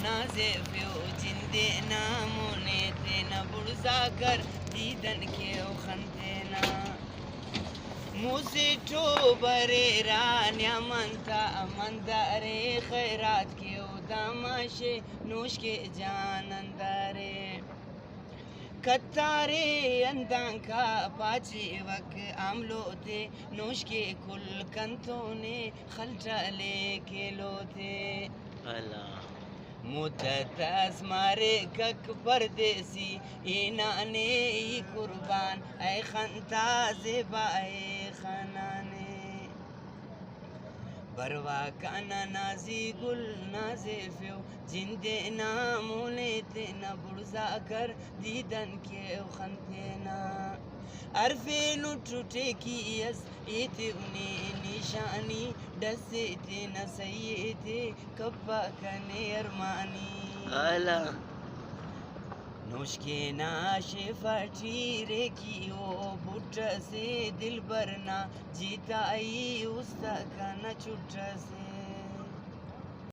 नाजे फियो जिंदे नामोने ते न बुरजा कर दीदन के खंते ना मुझे तो बरे रान्या मनता मंदारे खैरात के उदामाशे नोश के जानंदारे कतारे अंदांका पाची वक आमलो थे नोश के कुल कंतों ने खलटा ले के लो थे अल्लाह मुद्दत मारे कक परदेसी इनाने कुर्बान ऐ खंता ज़ेबाए खनाने बरवा काना नाजी गुल नाजे फ्यो जिंदे नामोले ते न बुरजा कर दीदन के खंते ना अरफे लुटुटे की यस इते उन्हें निशानी डसे ते न सही थे कब्बा कने अरमानी अल्लाह नोशके नाशे फटीरे की ओ बुट से दिल भरना जीता आई उसका न छुट से